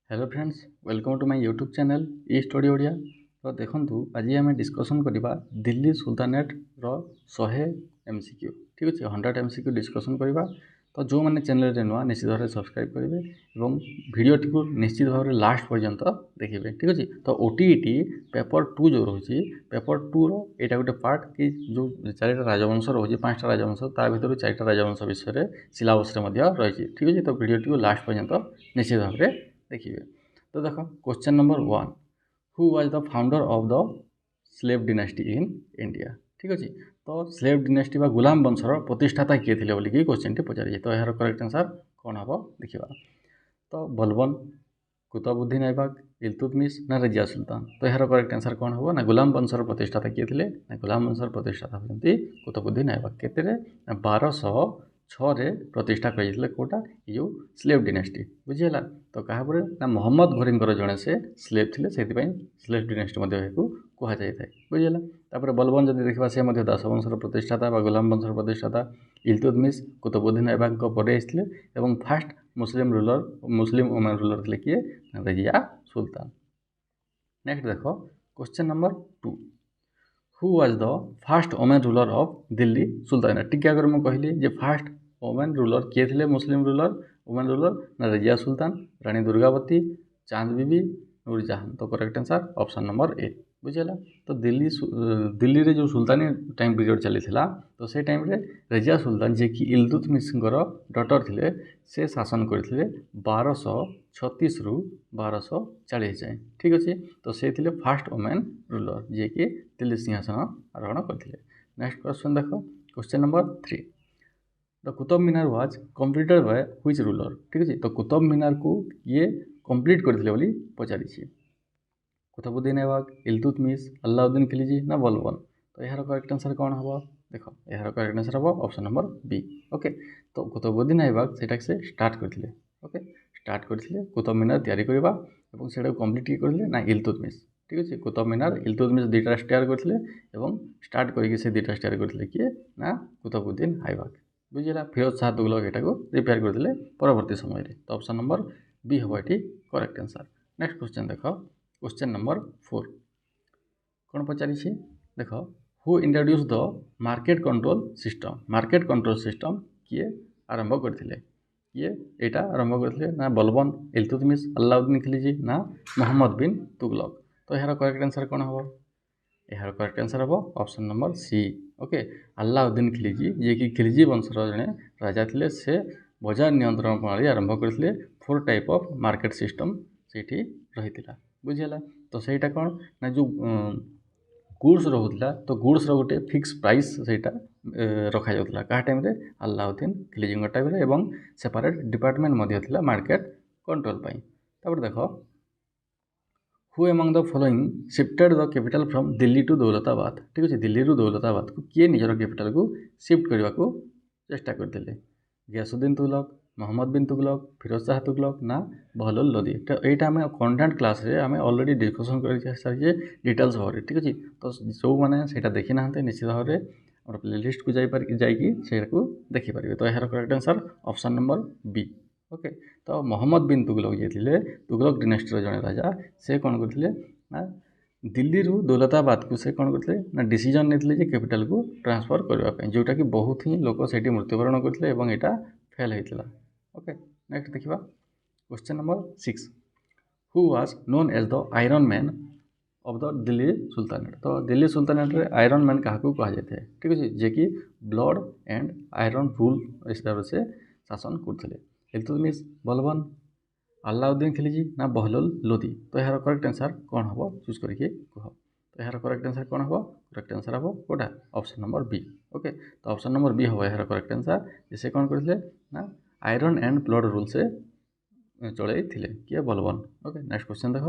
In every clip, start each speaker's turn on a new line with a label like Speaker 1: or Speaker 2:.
Speaker 1: Hello friends, welcome to my YouTube channel e study Odia. तो देखंतु आज आम डिस्कसन करवा दिल्ली सुल्तानेट रो 100 एमसीक्यू। ठीक अच्छे 100 एमसीक्यू डिस्कसन करवा। तो जो मैंने चैनल रे नुआ निश्चित भाव सब्सक्राइब करेंगे और वीडियोटी को निश्चित भाव लास्ट पर्यंत देखिए। ठीक अच्छे तो ओटीईटी पेपर 2 जो रही पेपर 2 रो गोटे पार्ट कि जो 4टा राजवंश रही 5टा राजवंश ता भर 4टा राजवंश विषय सिलेबस रही। ठीक अच्छे तो वीडियोटी को लास्ट पर्यंत निश्चित भाव देखिए। तो देख question number 1, who was the founder of the slave dynasty in India. ठीक अच्छे तो स्लेव डिनास्टी बा गुलाम वंशर प्रतिष्ठाता किए थे बोलिकी क्वेश्चन टी पचार। तो यार करेक्ट आंसर कौन हम देखा। तो बलबन, कुतुबुद्दीन ऐबक, इल्तुतमिश ना रजिया सुल्तान। तो यार करेक्ट आंसर कौन हम ना गुलाम वंशर प्रतिष्ठाता किए थे ना गुलाम वंशर प्रतिष्ठाता होती कुतुबुद्दीन ऐबक। केते 1206 प्रतिष्ठा कर कौटा यो स्लेव डिनास्टी बुझीगला। तो क्या ना मोहम्मद घोरींकर जड़े से स्लेव थे से स्लेव डिनास्टी कहुई था बुझीगला। तापर बलबन जब देखा से दास वंशर प्रतिष्ठाता गुलाम वंशर प्रतिष्ठाता। इल्तुतमिश कुतुबुद्दीन ऐबक पर आते फास्ट मुस्लिम वुमेन रूलर थे किए रजिया सुल्तान। नेक्स्ट देख question number 2, who was the fast women ruler of Delhi sultanate. T आगे मुझे कहली फास्ट वुमेन रूलर किए थे मुस्लिम वुमेन रूलर ना रजिया सुल्तान, रानी दुर्गावती, चांद बीबी, नूरजहां। तो correct answer option number A बुझेगा। तो दिल्ली रे जो सुल्तानी टाइम पीरियड चली तो से टाइम रे रजिया सुल्तान जे कि इल्तुतमिश डटर थे से शासन करते 1236 रु 1240 जाए। ठीक अच्छे तो से थे फास्ट वुमेन रूलर जे कि दिल्ली सिंहासन आरोहण करते। नेक्स्ट क्वेश्चन देख question number 3, the Qutub Minar was completed by which ruler. ठीक अच्छे तो कुतुब मीनार को ये कम्प्लीट करते बोली पचारि। कुतुबुद्दीन ऐबक, इल्तुतमिश, अलाउद्दीन खिलजी ना बलबन। तो यार करेक्ट आंसर कौन हम देख यार करेक्ट आंसर हम ऑप्शन नंबर बी। ओके तो कुतुबुद्दीन ऐबक से स्टार्ट करते। ओके स्टार्ट करते कुतुब मीनार तैयारी करवा और से कम्प्लीट किए करते ना इल्तुतमिश। ठीक अच्छे कुतुब मीनार इल्तुतमिश दुईटा स्टेयर करते स्टार्ट करके से दुईटा स्टेयर करते किए ना कुतुबुद्दीन ऐबक बुझीगला। फिरोज शाह तुगलक यहाँ रिपेयर करते परवर्ती समय। तो ऑप्शन नंबर बी हम ये करेक्ट आंसर। नेक्स्ट क्वेश्चन देख क्वेश्चन नंबर 4 कौन पचारि देख, who introduce the market control system. Market control system किए आरंभ करते किए यहाँ आरंभ करते ना बलबन, इल्तुतमिश, अलाउद्दीन खिलजी ना मोहम्मद बिन तुगलक। तो यार करेक्ट आंसर कौन हम यार करेक्ट आंसर हम option number C. Okay Alauddin Khilji जे कि खिलजी वंशर जड़े राजा थे से बजार नियंत्रण प्रणाली आरंभ करते 4 टाइप ऑफ मार्केट सिस्टम से रही बुझीगला। तो सहीटा कौन ना जो गुड्स रोला तो गुड्स गोटे फिक्स प्राइस से रखा जाता क्या टाइम रे अलाउद्दीन खिलजी टाइम रे एवं सेपरेट डिपार्टमेंट मार्केट कंट्रोल पाई। तापर देख who among the following shifted the capital from Delhi to Daulatabad. ठीक अच्छे दिल्ली रू दौलताबाद को किए निजर कैपिटल को शिफ्ट करने को चेष्टा करते गियासुद्दीन तुगलक, मोहम्मद बिन तुगलक, फिरोज शाह तुगलक ना बहलोल लोदी। तो यहाँ आम कंटेंट क्लास रे आम ऑलरेडी डिस्कसन कर सारी डिटेल्स भाव। ठीक अच्छे तो जो मैंने देखी ना निश्चित भाव में प्ले लिस्ट को जाकि देखिपारे। तो यार correct answer option number B. Okay तो मोहम्मद बिन तुगलक जे थे तुगलक डिनास्टीर जड़े राजा से कौन करते ना दिल्ली रू दौलताबाद को से कौन करते ना डिसीजन नहीं कैपिटल को ट्रांसफर करने जोटा कि बहुत ही लोग से मृत्युवरण करते यहाँ फेल होता। ओके नेक्स्ट देखा question number 6, who was known as the iron man of the Delhi sultanate. तो दिल्ली सुल्तानेट रे आयरन मैन क्या कहुए। ठीक अच्छे जे कि ब्लड एंड आयरन रूल हिसाब से शासन करते इल्तुतमिश, बलबन, अलाउद्दीन खिलजी ना बहलोल लोदी। तो यार करेक्ट आंसर कौन हम चूज करके कह। तो यार करेक्ट आंसर कौन हम करेक्ट आंसर हम कौटा ऑप्शन नंबर बी। ओके तो ऑप्शन नंबर बी हम यार करेक्ट आंसर जैसे कौन करते ना आयरन एंड ब्लड रूल से चलई थे किए बलबन। ओके नेक्स्ट क्वेश्चन देख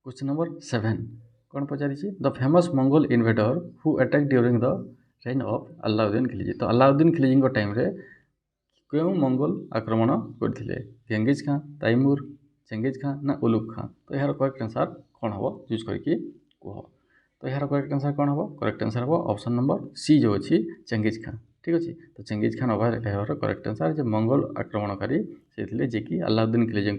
Speaker 1: क्वेश्चन नंबर 7 कौन पचारि the famous Mongol invader who attack during the reign of Alauddin Khilji. तो अलाउद्दीन खिलजी टाइम रे क्यों मंगोल आक्रमण करते गेंगिज खां, तैमूर, चेंगिज खां ना उलुग खां। तो यार करेक्ट आंसर कौन हम चूज करके कह। तो यार करेक्ट आंसर कौन हम करेक्ट आंसर हम ऑप्शन नंबर सी जो अच्छी चेंगिज खां। ठीक अच्छे तो Genghis Khan over correct answer जो मंगोल आक्रमणकारी से थिले जे कि अलाउद्दीन खिलजी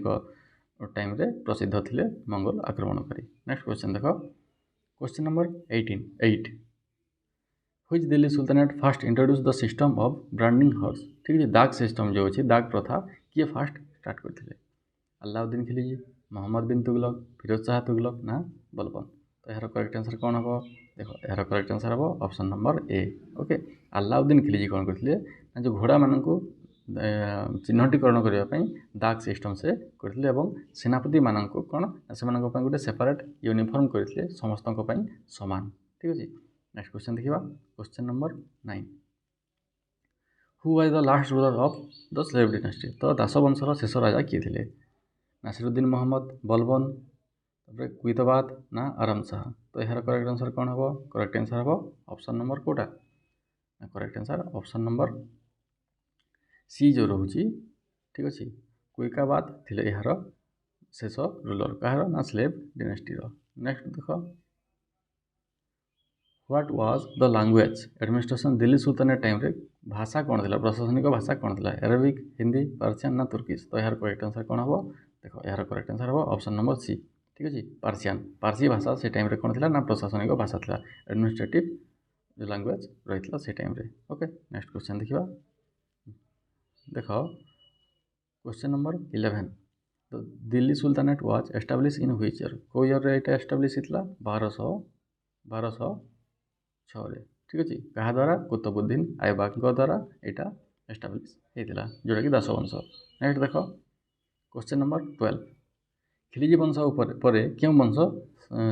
Speaker 1: टाइम रे प्रसिद्ध थिले मंगोल आक्रमणकारी। नेक्स्ट क्वेश्चन देखो, question number 8 which Delhi sultanate first introduce the system of branding horse. ठीक है, दाग सिस्टम जो अच्छी दाग प्रथा किए फास्ट स्टार्ट करते? अलाउद्दीन खिलजी, मोहम्मद बिन तुगलक, फिरोज शाह तुगलक ना बलबन। तो यार करेक्ट आंसर कौन हम? देखो यार करेक्ट आंसर हम ऑप्शन नंबर ए। ओके, अलाउद्दीन खिलजी कौन करते ना जो घोड़ा मानक चिन्हटीकरण करने दाग सिस्टम से करते और सेनापति मानक कौन से गोटे सेपरेट यूनिफॉर्म करते समस्त समान। ठीक अच्छे, नेक्स्ट क्वेश्चन देखा, question number 9 who was the last ruler of the slave dynasty. तो दास वंशर शेष राजा किए थे? नासिरुद्दीन मोहम्मद, बलबन, तापर कुतुबाद ना आराम शाह। तो यार करेक्ट आंसर कौन हम? करेक्ट आंसर हम ऑप्शन नंबर कोटा? Correct answer option number C जो रोचे। ठीक अच्छे, कुइकाबाद थिले यार शेष रूलर कहार ना स्लेव डिनेस्टीर। नेक्स्ट देख, what was the language administration Delhi sultanate time रे भाषा कौन थी, प्रशासनिक भाषा कौन थी? अरेबिक, हिंदी, पर्सियन ना तुर्किश। तो यार करेक्ट आंसर कौन हम? देखो यार करेक्ट आंसर हम ऑप्शन नंबर सी। ठीक अच्छे, पार्सियन, पारसी भाषा से टाइम रे कौन थी ना प्रशासनिक भाषा था, एडमिनिस्ट्रेटिव जो लैंग्वेज रही है से टाइम रे। ओके, नेक्स्ट क्वेश्चन देखा, देख क्वेश्चन नंबर 11 तो Delhi sultanate was establish in which year. को ईयर रे एस्टाब्लिश होता? 1206। ठीक अच्छे, क्या द्वारा? कुतुबुद्दीन ऐबक द्वारा यहाँ एस्टाब्लिश होता जोटा कि दास वंश। नेक्स्ट देख क्वेश्चन नंबर 12 खिलजी वंश पर क्यों वंश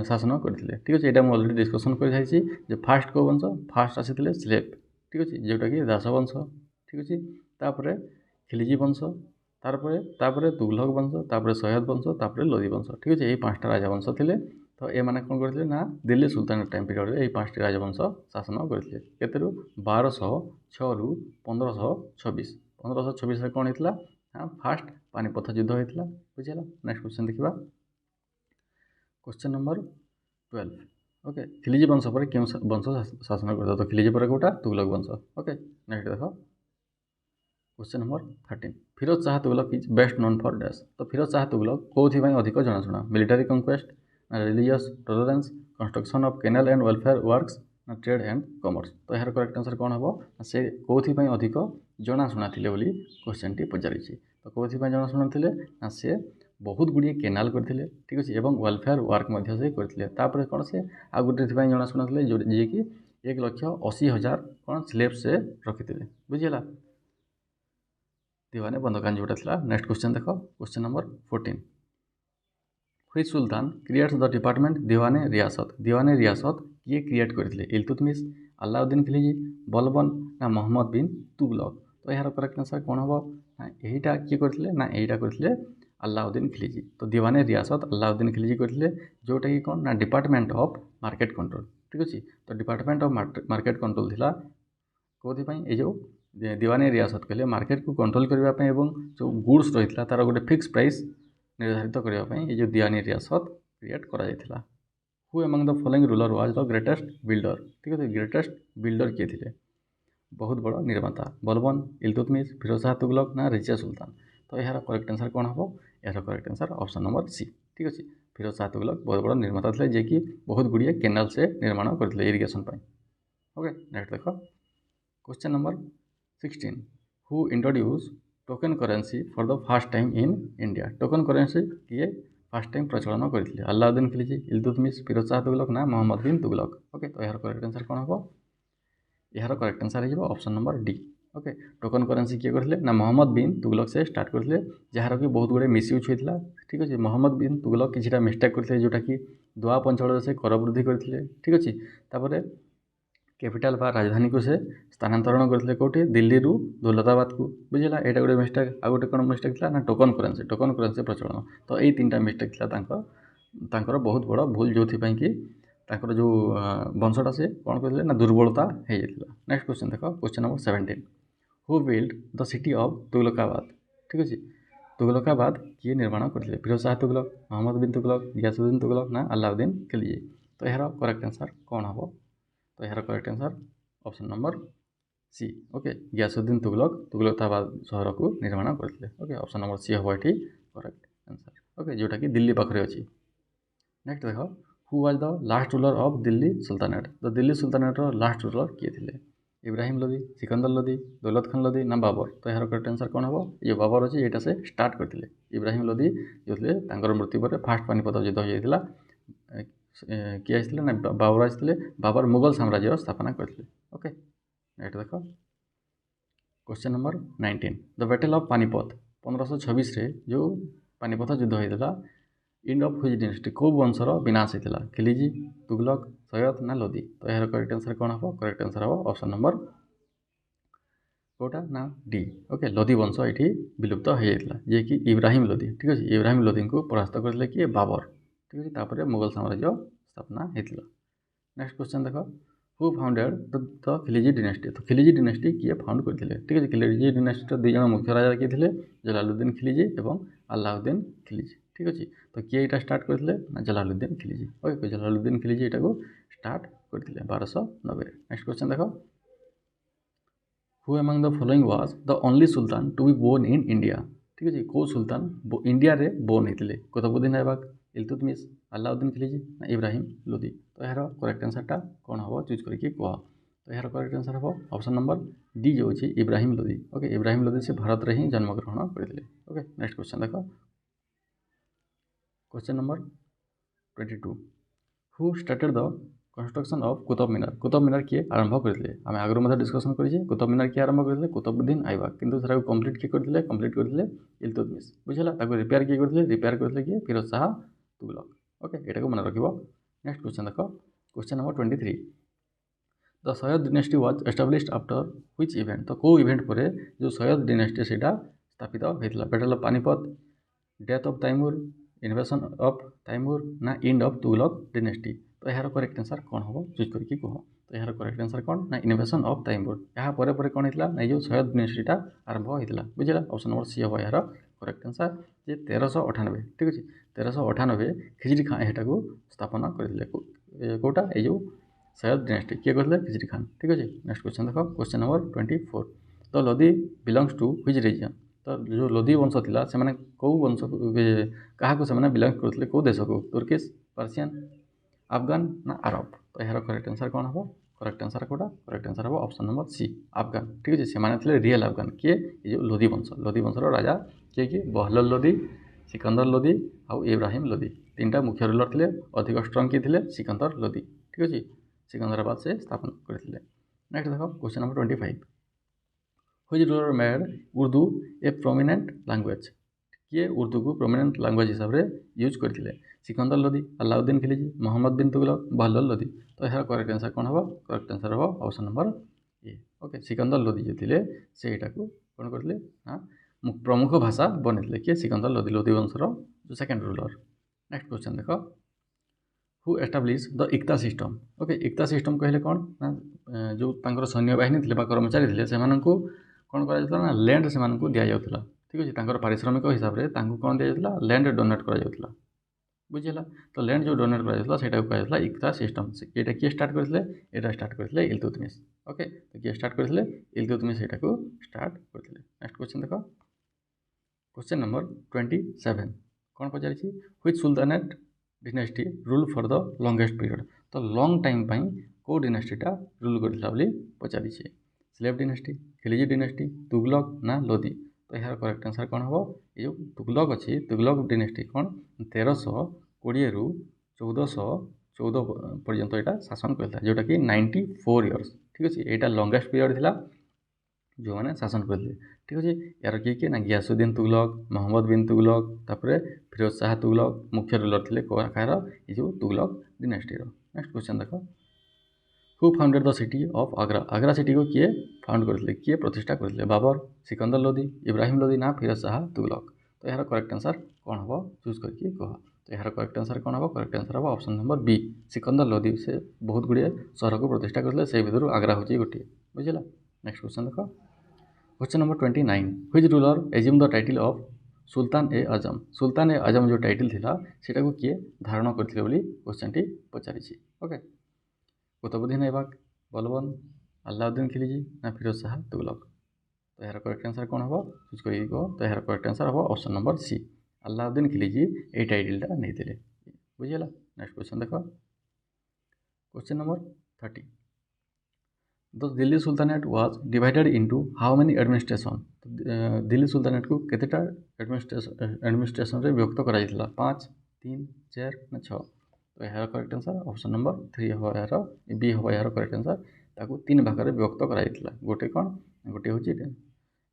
Speaker 1: शासन करते? ठीक अच्छे, यहाँ मुझे अलरेडी डिस्कसन कर सारी फास्ट को वंश फास्ट आसी स्लेव। ठीक अच्छे, जोटा कि दास वंश। ठीक अच्छे, तापर खिलजी वंश, तापर तुगलक वंश, तापर सैयद वंश, तापर लोदी वंश। ठीक अच्छे, यही 5टा राजवंश थे। तो ये मैंने कौन करते ना दिल्ली सुल्तानेट टाइम पीरियड में 5टी राजवंश शासन करते। केते 1206 रु 1526। 1526 कौन होता? हाँ, फास्ट पानीपथ युद्ध होता। बुझीगला। नेक्स्ट क्वेश्चन देखा, क्वेश्चन नंबर 12 ओके, खिलजी वंश पर क्यों वंश शासन करता? तो खिलजी पर कोटा? तुगलक वंश। ओके, नेक्स्ट देख question number 13 Firoz Shah Tughlaq is best known for dash. तो फिरोज शाह तुगलक कौथि अधिक जनाशुना? मिलिटारी कंक्वेस्ट ना religious tolerance, construction of canal and welfare works ना ट्रेड एंड कॉमर्स। तो यार करेक्ट आंसर कौन हम? से कौथि अधिक जनाशुना थे बोली क्वेश्चन टी पचारि। तो कौथि जनाशुना थे ना से बहुत गुड़िए केनाल करते। ठीक अच्छे, और वेलफेयर वर्क से करते। कौन से आ गोटे जनाशुना थे जी कि 1,80,000 कौन स्लेब से रखी थे। बुझीगला, दीवाने बंदकान जोटा था। नेक्स्ट क्वेश्चन देख, question number 14 which Sultan creates the department दीवाने रियासत। दीवाने रियासत किए क्रिएट करते? इल्तुतमिश, अलाउद्दीन खिलजी, बलबन ना मोहम्मद बिन तुगलक। तो यार करेक्ट आंसर कौन हम? ना यहीटा किए करते ना यहीटा करते अलाउद्दीन खिलजी। तो दीवाने रियासत अलाउद्दीन खिलजी करते, जोटा कि कौन ना डिपार्टमेंट ऑफ मार्केट कंट्रोल। ठीक अच्छे, तो डिपार्टमेंट ऑफ मार्केट कंट्रोल थिला कौथि ये जो दीवानी रियासत कहले मार्केट को कंट्रोल करने जो गुड्स रही है तार गोटे फिक्स प्राइस निर्धारित करने ये जो दीवानी रियासत क्रिएट करा। Who among the following ruler was the greatest builder. ठीक है, ग्रेटेस्ट बिल्डर किए थे? बहुत बड़ा निर्माता बलबन, इल्तुतमिश, फिरोज शाह तुगलक ना रजिया सुल्तान। तो यार करेक्ट आंसर कौन हम? यार correct answer option number C. ठीक अच्छे, फिरोज शाह तुगलक बहुत बड़ा निर्माता थे जे कि बहुत गुड़िए केनाल से निर्माण करते इरिगेशन। ओके, नेक्स्ट देख question number 16 who introduce token currency for the first time in India. Token currency किए फर्स्ट टाइम प्रचलन करते? अलाउद्दीन खिलजी, इल्तुतमिश, फिरोज शाह तुगलक ना मोहम्मद बिन तुगलक। ओके, तो यार करेक्ट आंसर कौन हम? यार करेक्ट आंसर हो option number D. Okay, token currency किए करते ना मोहम्मद बिन तुगलक से स्टार्ट करते, जार कि बहुत गुड़े मिसयूज होता। ठीक अच्छे, मोहम्मद बिन तुगलक किसी मिस्टेक करते जोटा कि द्वाप अंचल से कर वृद्धि करते। ठीक अच्छे, तापर कैपिटल बा राजधानी को से स्थानांतरण करते कौटे? दिल्ली रु दौलताबाद को। बुझेगा, यहाँ गोटे मिस्टेक आ गोटे कौन मिस्टेक था ना टोकन करेंसी प्रचलन। तो यही 3टा मिस्टेक था बहुत बड़ा भूल जो कि जो वंशटा से कौन करते ना दुर्बलता हो जाता। नेक्स्ट क्वेश्चन देख, question number 17 who build the city of Tughlaqabad. ठीक अच्छे, तुगलकाबाद किए निर्माण करते? फिरोज शाह तुगलक, मोहम्मद बिन तुगलक, गियासुद्दीन तुगलक ना अलाउद्दीन खिलजी। तो यार करेक्ट आंसर कौन हम? तो यार correct answer option number C. Okay Ghiyasuddin Tughlaq Tughlaqabad सहर को निर्माण करते। ओके ऑप्शन नंबर सी हम ये करेक्ट आंसर। ओके जोटा कि दिल्ली पाखे अच्छी। नेक्स्ट देख who was the last ruler of Delhi sultanate. तो दिल्ली सुल्तानेट लास्ट रूलर किए थे? इब्राहिम लोदी, सिकंदर लोदी, दौलत खान लोदी ना बाबर। तो यार करेक्ट आंसर कौन हम? ये बाबर अच्छी यहाँ से स्टार्ट करते। इब्राहिम लोदी जो थे मृत्यु पर फास्ट पानीपत युद्ध हो किए आसते ना बाबर आसते। बाबर मुगल साम्राज्य स्थापना करते। ओके नेक्स्ट देख question number 19 the battle of Panipat 1526 जो पानीपत युद्ध होता इंड ऑफ हुई डिनेस्टी कौ वंशर विनाश होता? खिलजी, तुगलक, सैयद ना लोदी। तो यार करेक्ट आंसर कौन हम? करेक्ट आंसर हम ऑप्शन नंबर कोटा ना डी। ओके लोदी वंश ये विलुप्त हो जाता जे कि इब्राहिम लोदी। ठीक अच्छे इब्राहिम लोदी को परास्त करते किए? बाबर। ठीक अच्छे तापर मुगल साम्राज्य स्थापना होता। नेक्स्ट क्वेश्चन देख who founded the Khilji dynasty. तो खिलजी डिनेस्टी किए फाउंड करते? ठीक है खिलजी डिनेस्टी दुई जन मुख्य राजा किए थे जलालुद्दीन खिलजी और अलाउद्दीन खिलजी। ठीक अच्छे तो किए यहाँ स्टार्ट करते ना जलालुद्दीन खिलजी। ओके जलालुद्दीन खिलजी यहाँ स्टार्ट करते 1290। नेक्स्ट क्वेश्चन देख who among the following was the only sultan to be born in India. ठीक अच्छे कौ सुल्तान इंडिया रे बोर्न होते? कुतुबुद्दीन ऐबक, इल्तुतमिश, अलाउद्दीन खिलजी ना इब्राहिम लोदी। तो यार करेक्ट आंसरटा कौन हम चूज करके कह? तो यार करेक्ट आंसर हम ऑप्शन नंबर डी जो अच्छी इब्राहिम लोदी। ओके इब्राहिम लोदी से भारत में ही जन्मग्रहण करते। ओके नेक्स्ट क्वेश्चन देख question number 22 who started the construction of Qutub Minar. Qutub Minar किए आरंभ करते? आम आगु मत डिस्कसन करें कुतुब मीनार किए आरंभ करते? कुतुबुद्दीन ऐबक किंतु से कम्प्लीट किए करते? कम्प्लीट करते इल्तुतमिश। बुझेगा रिपेयर किए करते? रिपेयर करते किए? फिरोज शाह तुगलक। ओके यहाँ मन रख। नेक्स्ट क्वेश्चन देख question number 23 the Syed dynasty was established after which event. तो कौ इवेंट पर जो सैयद डिनेस्टी से स्थापित होता? Battle of Panipat, death of Taimur, invasion of Taimur ना इंड ऑफ तुगलक डिनेस्टी। तो यार करेक्ट आंसर कौन हम चूज करके कह? तो यार करेक्ट आंसर कौन ना इन्वेशन ऑफ तैमूर। यहाँ पर कौन होता ना जो सैयद डिनेस्टीटा आरंभ होता। बुझेगा ऑप्शन नंबर सी हम यार करेक्ट आंसर जे 1398। ठीक अच्छे 1398 खिजरी खान यहाँ स्थापना करते कौटा ये सैयद डिनेस्टी किए करते? खिजरी खान। ठीक अच्छे नेक्स्ट क्वेश्चन देख question number 24 the Lodi belongs to which region. तो जो लोदी वंश था से कौ वंश क्या से बिलंग करते कौ देश को? तुर्किश, पर्सियन, अफगान ना अरब। तो यार करेक्ट आंसर कौन हम? करेक्ट आंसर कौटा? करेक्ट आंसर हम ऑप्शन नंबर सी अफगान। ठीक अच्छे से रियल अफगान किए जो लोदी वंशर राजा किए कि बहलोल लोदी, सिकंदर लोदी आउ इब्राहिम लोदी। तीनटा मुख्य रूलर थे अधिक स्ट्रंग किए थे सिकंदर लोदी। ठीक अच्छे सिकंदराबाद से स्थापना करते। नेक्स्ट देख question number 25 which ruler made Urdu A prominent language. किए उर्दू को प्रोमिनेंट लैंग्वेज हिसाब से यूज करते? सिकंदर लोदी, अलाउद्दीन खिलजी, मोहम्मद बिन तुगलक, बहलोल लोदी। तो यार करेक्ट आंसर कौन हम? करेक्ट आंसर हम ऑप्शन नंबर ए। ओके सिकंदर लोदी जो थे से यहाँ कौन करते ना प्रमुख भाषा बनी किए? सिकंदर लोदी लोदी वंशर जो सेकेंड रूलर। नेक्स्ट क्वेश्चन देख who establish the iqta system. Okay iqta system कहले कौन ना जो सैन्य बाहिनी थे कर्मचारी थे से कौन कर लैंड से दि जाता। ठीक अच्छे पारिश्रमिक हिसाब से कौन दि जाता? लैंड डोनेट कर बुझेगा। तो लैंड जो डोनेट कर कह इक्ता सिस्टम। ये किए स्टार्ट करते? यहाँ स्टार्ट करते इल्तुतमिश। ओके तो किए स्टार्ट करते? इल्तुतमिश यहाँ स्टार्ट करते। नेक्स्ट क्वेश्चन देख क्वेश्चन नंबर 27 कौन पचार which sultanate dynasty rule for the longest period. तो लॉन्ग टाइम कौ डिनेस्टीटा रूल करता पचार slave dynasty, Khilji dynasty, Tughlaq ना लोदी। तो यार करेक्ट आंसर कौन हम? ये जो तुगलक अच्छी तुगलक डिनेस्टी कौन 1320 रु 1414 पर्यंत यहाँ शासन करता जोटा कि 94 इयर्स। ठीक अच्छे यहाँ लॉन्गेस्ट पीरियड था जो मैंने शासन करते। ठीक अच्छे यार किए ना गियासुद्दीन तुगलक, मोहम्मद बिन तुगलक तापर फिरोज शाह तुगलक मुख्य रूलर थे कह ये जो तुगलक डिनेस्टी। नेक्स्ट क्वेश्चन देख who founded the city of Agra. Agra city को किए फाउंड करते? किए प्रतिष्ठा करते? बाबर, सिकंदर लोदी, इब्राहिम लोदी ना फिरोज शाह तुगलक। तो यार करेक्ट आंसर कौन हम चूज करके कह? तो यार करेक्ट आंसर कौन हम? करेक्ट आंसर हम option number B Sikandar Lodi से बहुत गुड़िए सहर को प्रतिष्ठा करते से भर आगरा हूँ गोटे। बुझेगा। नेक्स्ट क्वेश्चन देख question number 29 which ruler assume the title of Sultan e Azam. Sultan e Azam जो टाइटल था सेटा को किए धारण करते क्वेश्चन टी पचारि। ओके कुतुबुद्दीन ऐबक, बलबन, अलाउद्दीन खिलजी ना फिरोज शाह तुगलक। तो यार करेक्ट आंसर कौन हम चूज कर तो यार करेक्ट आंसर हम option number C Alauddin Khilji ये टाइटलटा नहीं बुझीगला। नेक्स्ट क्वेश्चन देख question number 30 the Delhi sultanate was divided into how many administration. Delhi sultanate को केतेटा एडमिनिस्ट्रेशन रे विभक्त कराइथिला 5 3 4 ना 6। तो यार करेक्ट आंसर ऑप्शन नंबर 3 हो यार बी हो यार करेक्ट आंसर ताकू 3 भाग रे विभक्त कराइथिला गोटे कौन गोटे होची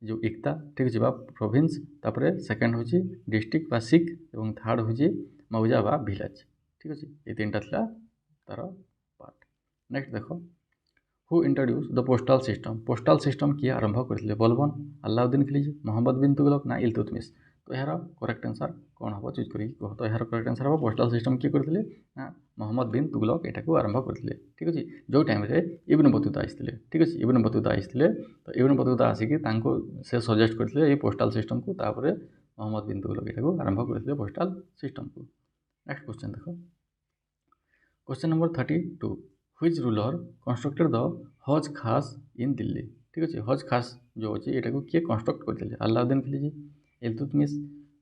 Speaker 1: जो एकता ठीक अछि बा प्रोविंस तापरे सेकंड होची डिस्ट्रिक्ट बा सिक एवं थर्ड होची मौजा बा विलेज ठीक अछि ए तीनटा थला तार पार्ट। नेक्स्ट देखो who introduce the postal system किए आरंभ करथिले बलबन अलाउद्दीन खिलजी मोहम्मद बिन तुगलक ना इल्तुतमिश। तो यार करेक्ट आंसर कौन हम चूज करी कह तो यार करेक्ट आंसर हम पोस्टल सिस्टम किए करथिले ना मोहम्मद बिन तुगलक एटा को आरंभ करथिले ठीक अछि जो टाइम रे इब्न बतूता आइथिले ठीक अछि इब्न बतूता आइथिले तो इब्न बतूता आसिकी तांको से सजेस्ट करथिले ए पोस्टल सिस्टम को तापरे मोहम्मद बिन तुगलक एटा को आरंभ करथिले पोस्टल सिस्टम को। नेक्स्ट क्वेश्चन देखो question number 32 which ruler constructed the हज खास इन दिल्ली ठीक अच्छे हज खास जो अच्छे यहाँ को किए कंस्ट्रक्ट करते अलाउद्दीन खिलजी इल्तुतमिश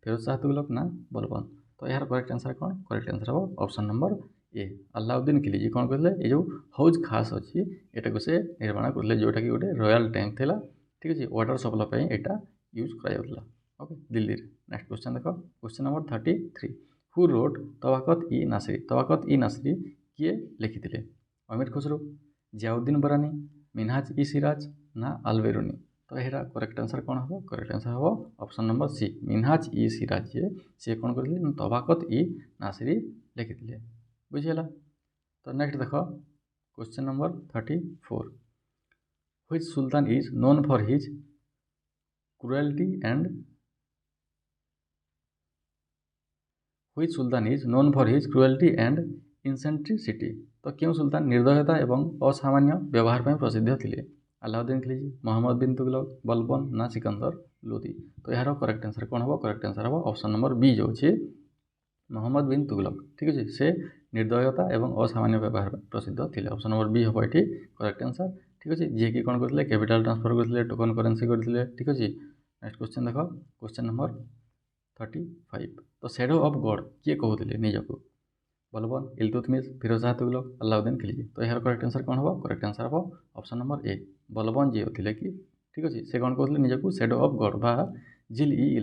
Speaker 1: फिरोज शाह तुगलक ना बलबन। तो यार करेक्ट आंसर कौन करेक्ट आंसर हम ऑप्शन नंबर ए अलाउद्दीन खिलजी कौन करते ये जो हज खास अच्छी यहाँ को से निर्माण करते जोटा कि गोटे रॉयल टैंक था ठीक अच्छे वाटर सप्लाई यहाँ यूज करा ओके दिल्ली। नेक्स्ट क्वेश्चन देख question number 33 who wrote Tabaqat i Nasiri किए लिखिथिले अमीर खुसरो जियाउद्दीन बरानी मिनहाज ई सिराज ना अलबेरुनी। तो यहाँ करेक्ट आंसर कौन हम करेक्ट आंसर हम ऑप्शन नंबर सी मिनहाज ई सिराज सी कौन करते तबाकत ई नासरी लिखिथिले बुझीगला। तो नेक्स्ट देख question number 34 which sultan is known for his cruelty and which sultan is known for his cruelty and eccentricity. तो क्यों सुल्तान निर्दयता एवं असामान्य व्यवहार पर प्रसिद्ध थे अलाउद्दीन खिलजी मोहम्मद बिन तुगलक बलबन ना सिकंदर लोदी। तो यार करेक्ट आंसर कौन हम करेक्ट आंसर हम ऑप्शन नंबर बी जो अच्छे मोहम्मद बिन तुगलक ठीक अच्छे से निर्दयता एवं असामान्य व्यवहार प्रसिद्ध थे ऑप्शन नंबर बी हम ये करेक्ट आंसर ठीक अच्छे जी कि कौन करते कैपिटल ट्रांसफर करते टोकन करेन्सी करते ठीक अच्छे। नेक्स्ट क्वेश्चन देख क्वेश्चन नंबर 35 तो शैडो ऑफ गॉड किए कहते निजक बलबन इल्तुतमिश फिरोज शाह तुगलक अलाउद्दीन खिलजी। तो यार करेक्ट आंसर कौन हम करेक्ट आंसर हम ऑप्शन नंबर ए बलबन जी थे कि ठीक अच्छे से कौन कहते निजक शैडो ऑफ गॉड बा जिल ई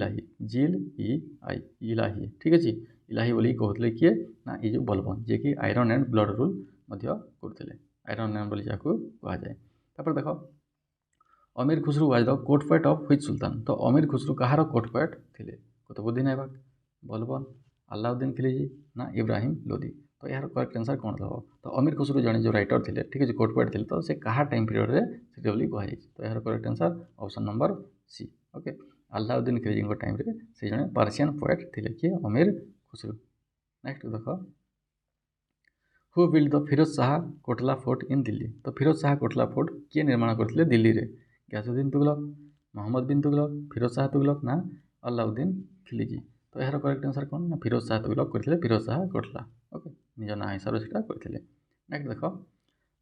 Speaker 1: आई इलाही ठीक अच्छे इलाही बोली कहते किए ना ये जो बलबन जी कि आयरन एंड ब्लड रूल करते आयरन एंड बोली जहाँ कहुए। तापर देख Amir Khusro was the court poet of which sultan. तो अमीर खुसरो कहार कोर्ट पोएट थे कत बुद्धि नायक बलबन अलाउद्दीन खिलजी ना इब्राहिम लोदी। तो यार करेक्ट आंसर कौन हम तो अमीर खुसरो जड़े जो राइटर थे ठीक है कोर्ट पोएट थे तो से कहा टाइम पीरियड रे से बोली कहुई। तो यार correct answer option number C okay Alauddin Khilji time रे से जड़े पर्सियन पोएट थे किए अमीर खुसरो। नेक्स्ट देख who build the Firoz Shah Kotla fort in Delhi. तो फिरोज शाह कोटला फोर्ट किए निर्माण करते दिल्ली रे गयासुद्दीन तुगलक मोहम्मद बिन तुगलक फिरोज शाह तुगलक ना अलाउद्दीन खिलजी। तो यार करेक्ट आंसर कौन ना फिरोज शाह तुगलक करते फिरोज शाह कोटला ओके निज ना हिसाब से करते। नेक्स्ट देख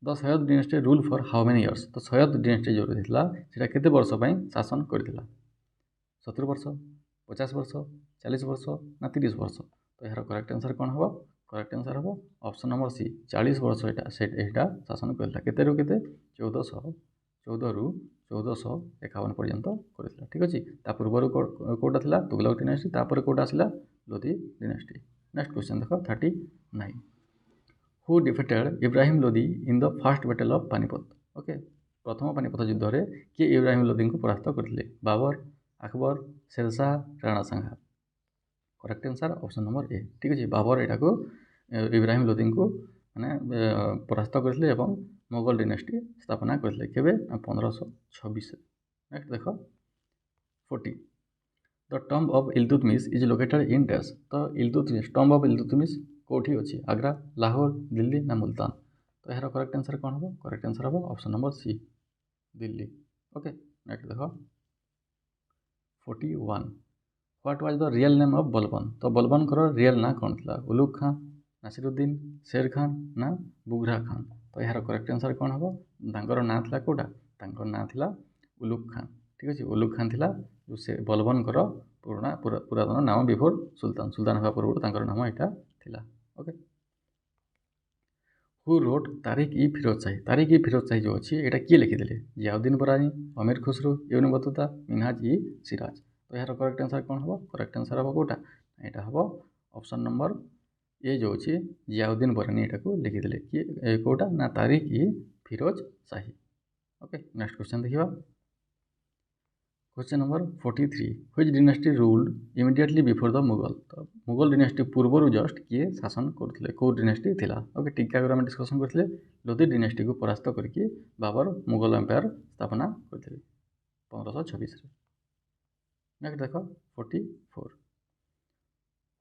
Speaker 1: the Syed dynasty rule for how many years. तो सैयद डिनेस्टी जो रही केते वर्ष शासन करथिला 70 वर्ष 50 वर्ष 40 वर्ष ना 30 वर्ष। तो यार करेक्ट आंसर कौन हम करेक्ट आंसर हम ऑप्शन नंबर सी 40 वर्ष यहाँ शासन करता केते 1414 रु 1451 पर्यंत करथिला ठीक अच्छे। पूर्वर कौटा था तुगलक डिनेस्टी तापर कौटा आसला लोदी डिनेस्टी। नेक्स्ट क्वेश्चन देख 39 who defeated Ibrahim Lodi in the first battle of Panipat. Okay प्रथम पानीपत युद्ध में किए इब्राहिम लोदी को परास्त करते Babar Akbar Sher Shah Rana Sanga. Correct answer option number A ठीक अच्छे बाबर यहाँ को इब्राहिम लोदी को मैंने परास्त करते मुगल डिनेस्टी स्थापना करते केवे 1526। नेक्स्ट देख 40 the tomb of Iltutmish is located in dash. तो इल्तुतमिश टम्ब ऑफ इल्तुतमिश कौटी अच्छी आग्रा लाहौर दिल्ली ना मुल्तान। तो यार करेक्ट आंसर कौन हम करेक्ट आंसर हम option number C Delhi okay. Next देख 41 what was the real name of Balban. तो बलबन कर रियल ना कौन था उलुग खान नासिरुद्दीन शेर खान ना बुघरा खान। तो यार करेक्ट आंसर कौन हम ତାଙ୍କର ନାଁ ଥିଲା କୋଉଟା, ତାଙ୍କର ନାଁ ଥିଲା ଉଲୁଗ ଖାନ୍। ଠିକ୍ ଅଛି, ଉଲୁଗ ଖାନ୍ ଥିଲା ସେ ବଲବନଙ୍କର ପୁରାତନ ନାମ ବିଫୋର ସୁଲତାନ ହେବା ପୂର୍ବରୁ ତାଙ୍କର ନାମ ଏଇଟା ଥିଲା। ଓକେ, ହୁ ରୋଟ୍ ତାରିକ୍ ଇ ଫିରୋଜ ଶାହୀ। ତାରିକ୍ ଇ ଫିରୋଜ ଶାହୀ ଯେଉଁ ଅଛି ଏଇଟା କିଏ ଲେଖିଥିଲେ? ଜିଆଉଦ୍ଦିନ ବରାନି, ଅମୀର ଖୁସରୁ, ଇବ୍ନ ବତୁତା, ମିନହାଜ ଇ ସିରାଜ। ତ ଏହାର କରେକ୍ଟ ଆନ୍ସର କ'ଣ ହେବ? କରେକ୍ଟ ଆନ୍ସର ହେବ କୋଉଟା? ଏଇଟା ହେବ ଅପସନ୍ ନମ୍ବର ଏ ଯେଉଁ ଅଛି ଜିଆଉଦ୍ଦିନ ବରାନି ଏଟାକୁ ଲିଖିଥିଲେ। କିଏ କୋଉଟା ନା ତାରିକ୍ ଇ ଫିରୋଜ ଶାହୀ। ଓକେ, ନେକ୍ସଟ କ୍ୱେଶ୍ଚନ୍ ଦେଖିବା। Question number 43 which dynasty ruled immediately before the Mughal. तो मुगल डिनेस्टी पूर्वर जस्ट किए शासन करते कौ डिनेस्टी थिला? ओके, टिके आगे आम डिस्कसन करते लोधी डिनेस्टी को परास्त करके बाबर मुगल एम्पायर स्थापना करते 1526। नेक्स्ट देख 44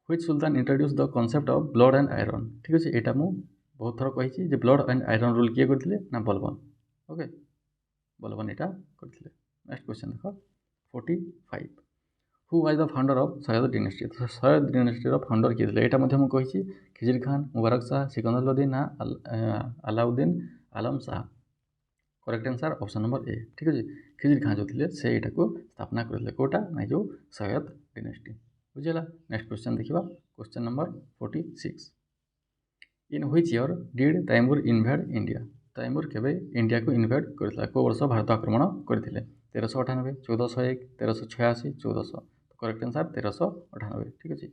Speaker 1: which Sultan introduce the concept of blood and iron. ठीक अच्छे, यहाँ मुझे बहुत थर कही जे ब्लड एंड आयरन रूल किए करते ना बलबन। ओके, बलबन यहाँ करते। नेक्स्ट क्वेश्चन देख 45 who was the founder of Syed dynasty. तो सैयद डिनेस्टी फाउंडर किए थे यहाँ कही खिजिर खान, मुबारक शाह, सिकंदर लोदी ना Alauddin Alam Shah. Correct answer option number A. ठीक अच्छे, खिजिर खान जो थे से यहाँ को स्थापना करते कौटा ना जो सैयद डिनेस्टी। बुझेगा। नेक्स्ट क्वेश्चन देखा question number 46 in which year did Taimur invade India. Taimur केवे इंडिया को इनवेड करता को वर्ष भारत आक्रमण करते 1398, 1401, 1386, 1400। तो करेक्ट आंसर 1398। ठीक अच्छे,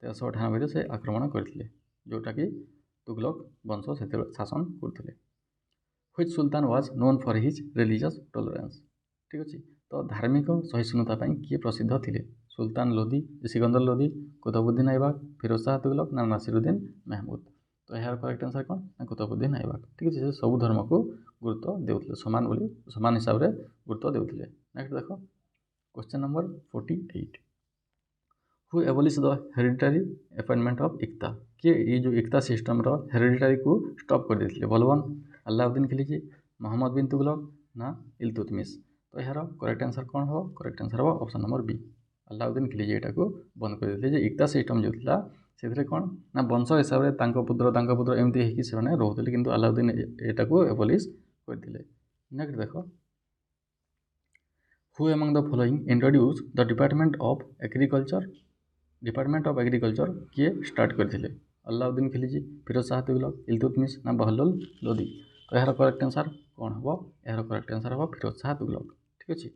Speaker 1: 1398 से आक्रमण करते जोटा कि तुगलक वंश से शासन करते। Which Sultan was known for his religious tolerance. ठीक अच्छे, तो धार्मिक सहिष्णुता किए प्रसिद्ध थे? सुल्तान लोधी, सिकंदर लोधी, कुतुबुद्दीन ऐबक, फिरोज शाह तुगलक ना नासिरुद्दीन महमूद। तो यार करेक्ट आंसर कौन ना कुतुबुद्दीन ऐबक। ठीक अच्छे, सब धर्म को गुरुत्व देउथिले समान हिसाब से गुरुत्व देउथिले। नेक्स्ट देखो question number 48 who abolish the hereditary appointment of iqta. किए ये जो इक्ता सिस्टम रो हेरिडिटरी को स्टॉप कर देते? बलबन, अलाउद्दीन खिलजी, मोहम्मद बिन तुगलक ना इल्तुतमिश। तो यार करेक्ट आंसर कौन हो? करेक्ट आंसर हो option number B, Alauddin Khilji यहाँ को बंद कर देते। इक्ता सिस्टम जो था से कौन ना वंश हिसाब से पुत्र एमती से रोते कि अलाउद्दीन यहाँ को एबोलिश करते। नेक्स्ट देख who among the following introduce the department of agriculture. Department of agriculture किए स्टार्ट करते? अलाउद्दीन खिलजी, फिरोज शाह तुगलक, इल्तुतमिश ना बहलोल लोदी। तो यार करेक्ट आंसर कौन हम? यार करेक्ट आंसर हम फिरोज शाह तुगलक। ठीक अच्छे,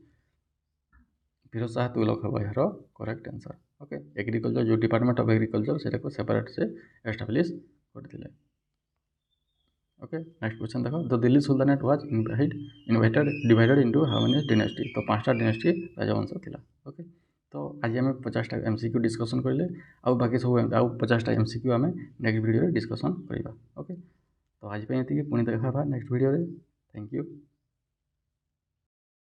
Speaker 1: फिरोज शाह तुगलक हम यार करेक्ट आंसर। ओके, एग्रीकल्चर जो डिपार्टमेंट ऑफ एग्रीकल्चर से सेपरेट से एस्टाब्लिश करते। ओके, नेक्स्ट क्वेश्चन देखो the Delhi sultanate was divided into how many dynasty. तो 5टा डिनेस्टी राजवंश थिला। ओके, तो आज आम 50टा एमसीक्यू डिस्कसन करें आउ बाकी सब आउ 50टा एमसीक्यू आम नेक्स्ट वीडियो डिस्कसन करवा। ओके, तो आज ये पुणी देखा नेक्स्ट वीडियो। Thank you.